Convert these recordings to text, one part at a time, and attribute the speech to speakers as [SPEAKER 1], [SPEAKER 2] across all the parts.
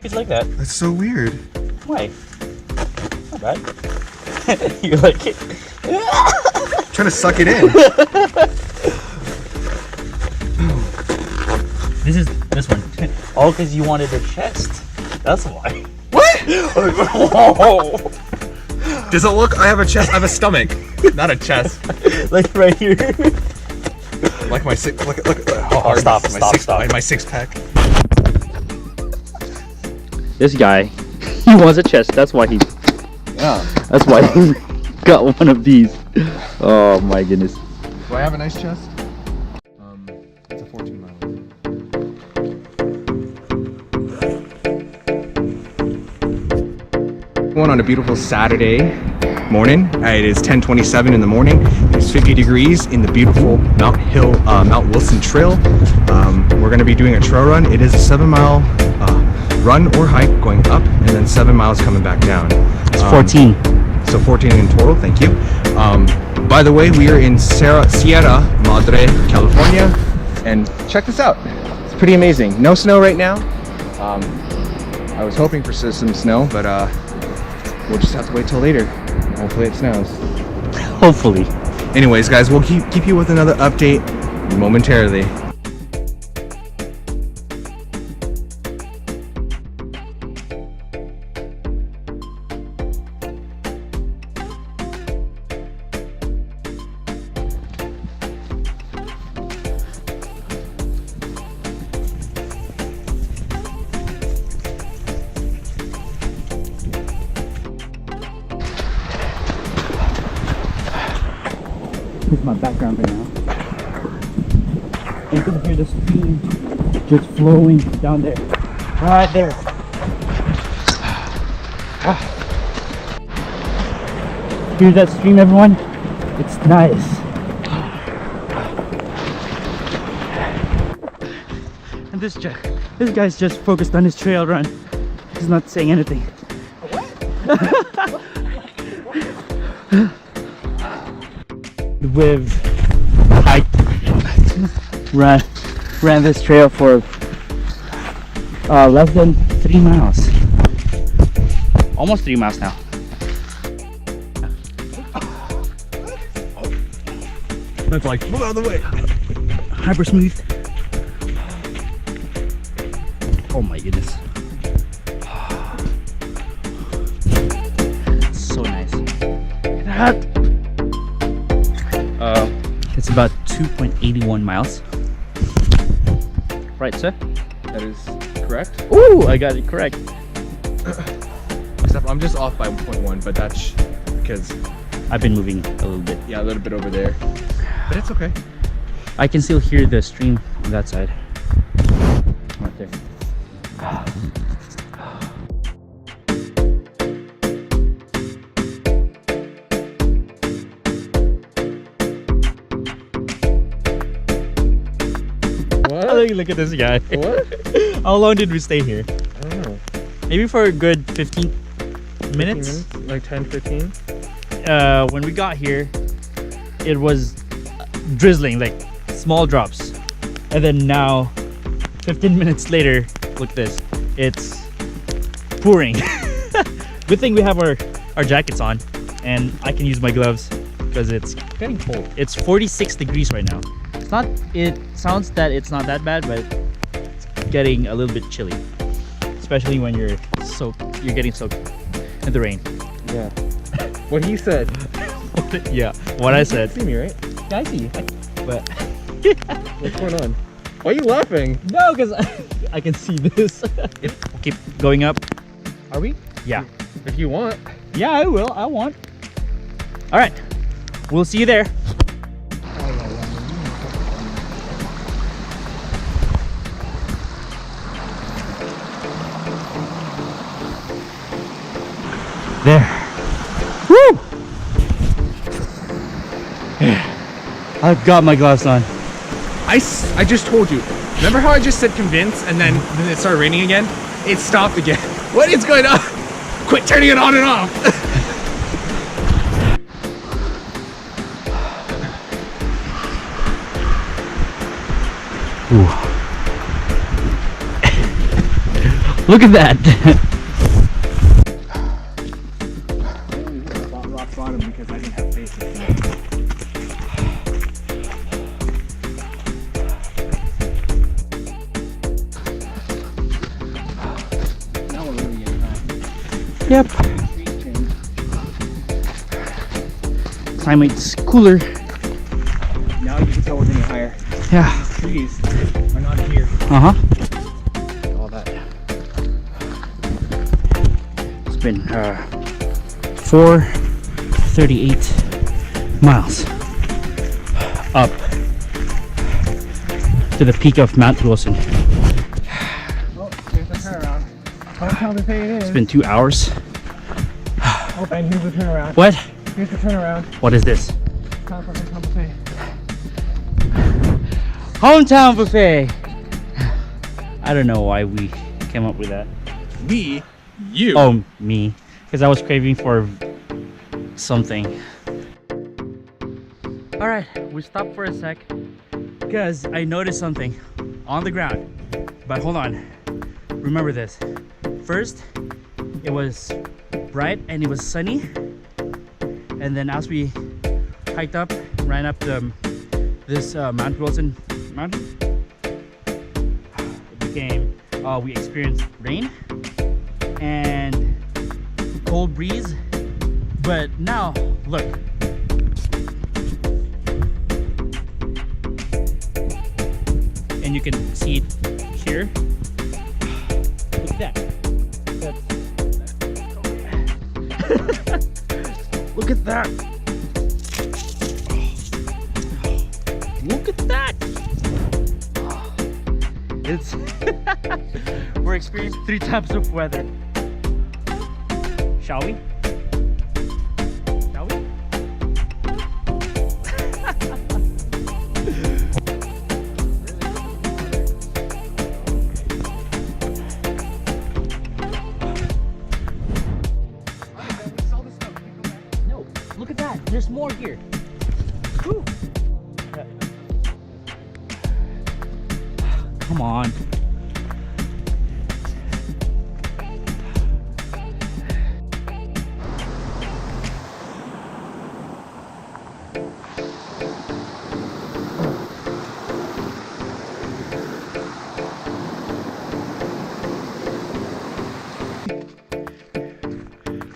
[SPEAKER 1] It's like that.
[SPEAKER 2] That's so weird.
[SPEAKER 1] Why? Not bad. You like it?
[SPEAKER 2] Trying to suck it in.
[SPEAKER 1] This one. All because you wanted a chest. That's why.
[SPEAKER 2] What? Does it look? I have a chest. I have a stomach, not a chest.
[SPEAKER 1] Like right here.
[SPEAKER 2] Like my six. Look how hard.
[SPEAKER 1] Stop.
[SPEAKER 2] My six pack.
[SPEAKER 1] This guy, he wants a chest. That's why he.
[SPEAKER 2] Yeah.
[SPEAKER 1] That's why he got one of these. Oh my goodness.
[SPEAKER 2] Do I have a nice chest? It's a 14 mile. Going on a beautiful Saturday morning. It is 10:27 in the morning. It's 50 degrees in the beautiful Mount Wilson Trail. We're going to be doing a trail run. It is a 7-mile run or hike going up, and then 7 miles coming back down.
[SPEAKER 1] It's 14.
[SPEAKER 2] So 14 in total. Thank you. By the way, we are in Sierra Madre, California, and check this out. It's pretty amazing. No snow right now. I was hoping for some snow, but we'll just have to wait till later. Hopefully it snows.
[SPEAKER 1] Hopefully.
[SPEAKER 2] Anyways, guys, we'll keep you with another update momentarily.
[SPEAKER 1] This is my background right now. You can hear the stream just flowing down there. Right there. Hear that stream, everyone? It's nice. And this guy's just focused on his trail run. He's not saying anything. We've hiked, ran this trail for less than 3 miles. Almost 3 miles now.
[SPEAKER 2] That's like, move out of the way.
[SPEAKER 1] Hyper smooth. Oh my goodness. So nice. Look at that. It's about 2.81 miles. Right, sir?
[SPEAKER 2] That is correct.
[SPEAKER 1] Ooh, I got it correct.
[SPEAKER 2] Except I'm just off by 1.1, but that's because
[SPEAKER 1] I've been moving a little bit.
[SPEAKER 2] yeah, a little bit over there. But it's okay.
[SPEAKER 1] I can still hear the stream on that side. Right there.
[SPEAKER 2] What?
[SPEAKER 1] Look at this guy.
[SPEAKER 2] What?
[SPEAKER 1] How long did we stay here?
[SPEAKER 2] I don't know.
[SPEAKER 1] Maybe for a good 15 minutes?
[SPEAKER 2] Like 10, 15?
[SPEAKER 1] When we got here, it was drizzling, like small drops. And then now, 15 minutes later, look at this. It's pouring. Good thing we have our jackets on, and I can use my gloves because it's getting cold. It's 46 degrees right now. It sounds that it's not that bad, but it's getting a little bit chilly, especially when you're getting soaked in the rain.
[SPEAKER 2] Yeah. What he said.
[SPEAKER 1] Yeah, what I said.
[SPEAKER 2] You see me, right?
[SPEAKER 1] Yeah, I see you. But
[SPEAKER 2] What's going on? Why are you laughing?
[SPEAKER 1] no, because I can see this. We'll keep going up.
[SPEAKER 2] Are we?
[SPEAKER 1] Yeah.
[SPEAKER 2] If you want.
[SPEAKER 1] Yeah, I will. I want. All right. We'll see you there. There. Woo! I've got my gloves on.
[SPEAKER 2] I just told you. Remember how I just said convince and then it started raining again? It stopped again. What is going on? Quit turning it on and off.
[SPEAKER 1] Look at that.
[SPEAKER 2] Rock bottom because I didn't have faces. Now we're really getting high.
[SPEAKER 1] Yep. Climate's cooler.
[SPEAKER 2] Now you can tell we're getting higher.
[SPEAKER 1] Yeah.
[SPEAKER 2] Trees are not here.
[SPEAKER 1] Uh-huh.
[SPEAKER 2] All that.
[SPEAKER 1] It's been 438 miles up to the peak of Mount Wilson.
[SPEAKER 2] Oh, there's a turnaround. How to say it is.
[SPEAKER 1] It's been 2 hours.
[SPEAKER 2] Oh, and here's the turnaround.
[SPEAKER 1] What?
[SPEAKER 2] Here's the turnaround.
[SPEAKER 1] What is this?
[SPEAKER 2] Time for some buffet.
[SPEAKER 1] Hometown buffet. I don't know why we came up with that.
[SPEAKER 2] Me? You?
[SPEAKER 1] Oh, me. Because I was craving for something. Alright, we stopped for a sec because I noticed something on the ground. But hold on. Remember this. First, it was bright and it was sunny. And then as we hiked up, ran up this Mount Wilson mountain, it became, we experienced rain and cold breeze. But now, look. And you can see it here. Look at that. Look at that. Look at that. It's we're experiencing 3 types of weather. Shall we? Shall we? No, look at that. There's more here. Whew. Come on.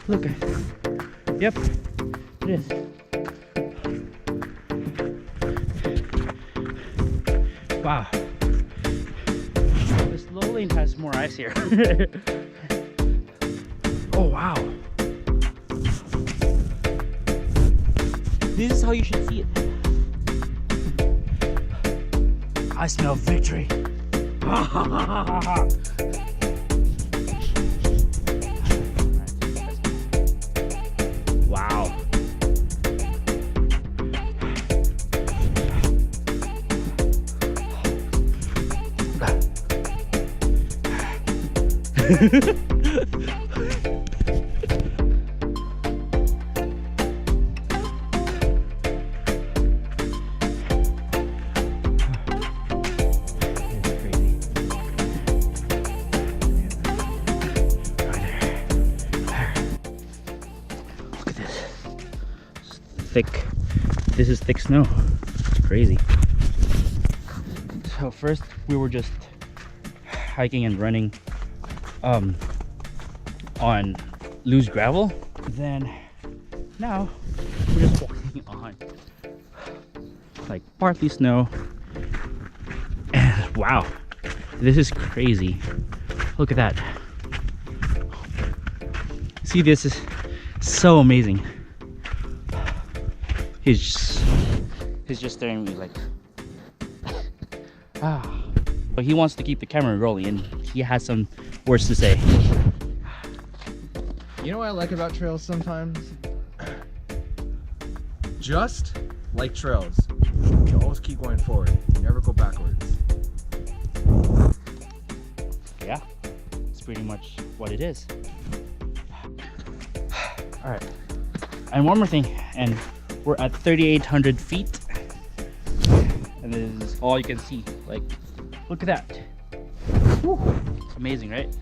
[SPEAKER 1] Look. Yep. It is. Wow. This low lane has more ice here. Oh wow. This is how you should see it. I smell victory. Wow. Thick. This is thick snow. It's crazy. So first we were just hiking and running on loose gravel. Then now we're just walking on like partly snow. And wow, this is crazy. Look at that. See, this is so amazing. He's just staring at me like but he wants to keep the camera rolling and he has some words to say.
[SPEAKER 2] You know what I like about trails sometimes? Just like trails, you always keep going forward. You never go backwards.
[SPEAKER 1] Yeah, it's pretty much what it is. All right, and one more thing, and we're at 3,800 feet, and this is all you can see. Like, look at that. Whew. It's amazing, right?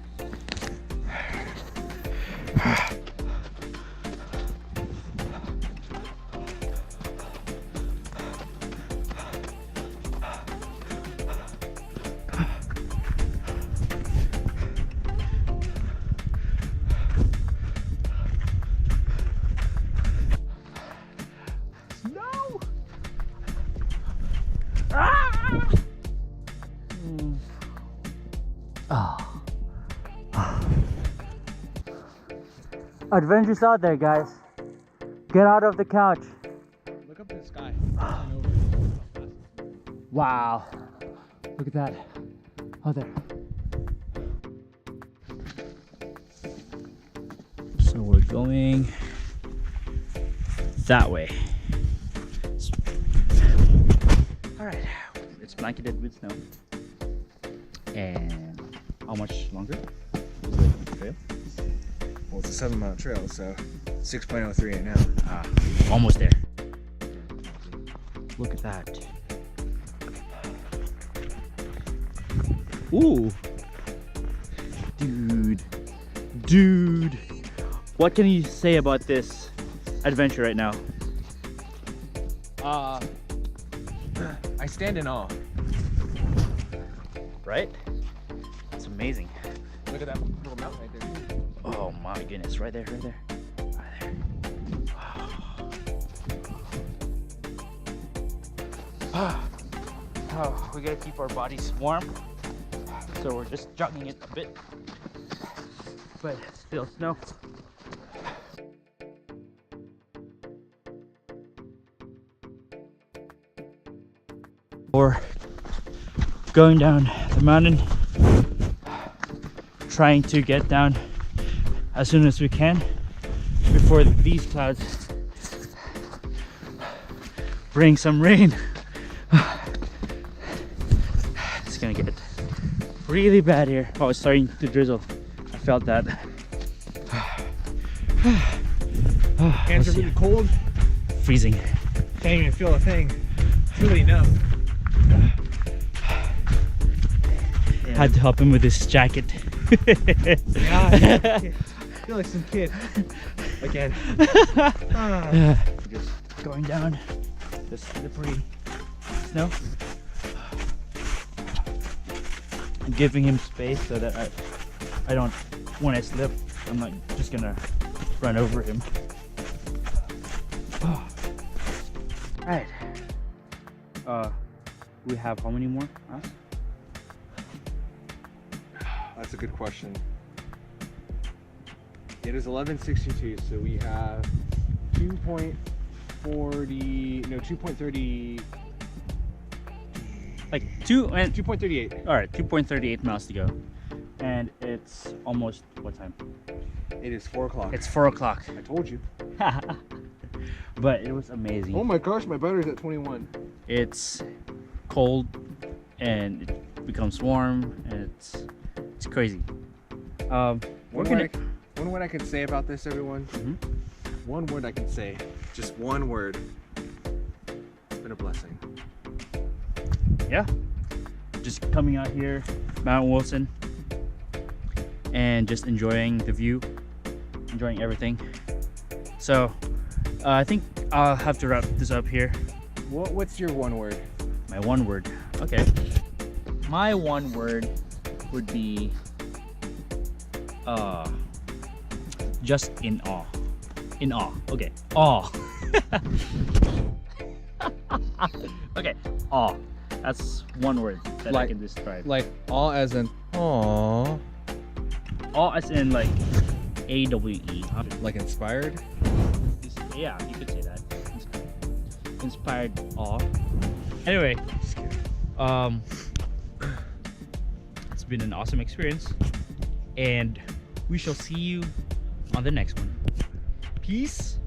[SPEAKER 1] No! Ah! Oh. Adventures out there, guys. Get out of the couch.
[SPEAKER 2] Look up to the sky.
[SPEAKER 1] Wow. Look at that. Oh, there. So we're going that way. All right. It's blanketed with snow. And how much longer is the trail?
[SPEAKER 2] Well, it's a 7-mile trail, so 6.03 right now.
[SPEAKER 1] Ah, almost there. Look at that. Ooh. Dude. What can you say about this adventure right now?
[SPEAKER 2] I stand in awe.
[SPEAKER 1] Right? It's amazing.
[SPEAKER 2] Look at that little mountain right there.
[SPEAKER 1] Oh my goodness, right there. Oh, we gotta keep our bodies warm, so we're just jogging it a bit, but still snow. We're going down the mountain, trying to get down as soon as we can before these clouds bring some rain. It's gonna get really bad here. Oh, it's starting to drizzle. I felt that.
[SPEAKER 2] Hands are really cold.
[SPEAKER 1] Freezing.
[SPEAKER 2] Can't even feel a thing. It's really numb.
[SPEAKER 1] Had to help him with his jacket.
[SPEAKER 2] Yeah, I feel like some kid. Again.
[SPEAKER 1] Just going down the slippery snow. I'm giving him space so that I don't, when I slip, I'm not just gonna run over him. Alright. We have how many more? Huh?
[SPEAKER 2] That's a good question. It is 11:62, so we have 2.30.
[SPEAKER 1] Like 2.38.
[SPEAKER 2] 2.38.
[SPEAKER 1] All right, 2.38 miles to go, and it's almost what time?
[SPEAKER 2] It is 4 o'clock.
[SPEAKER 1] It's 4 o'clock.
[SPEAKER 2] I told you.
[SPEAKER 1] But it was amazing.
[SPEAKER 2] Oh my gosh, my battery's at 21.
[SPEAKER 1] It's cold and it becomes warm, and it's crazy.
[SPEAKER 2] One word I can say about this, everyone. One word I can say. Just one word. It's been a blessing.
[SPEAKER 1] Yeah. Just coming out here, Mount Wilson, and just enjoying the view, enjoying everything. So I think I'll have to wrap this up here.
[SPEAKER 2] What's your one word?
[SPEAKER 1] My one word. Okay. My one word would be just in awe. In awe. Okay. Awe. Okay. Awe. That's one word that I can describe.
[SPEAKER 2] Like awe as in aww.
[SPEAKER 1] Awe as in like AWE.
[SPEAKER 2] Like inspired?
[SPEAKER 1] Yeah, you could say that. Inspired awe. Anyway, it's been an awesome experience, and we shall see you on the next one. Peace.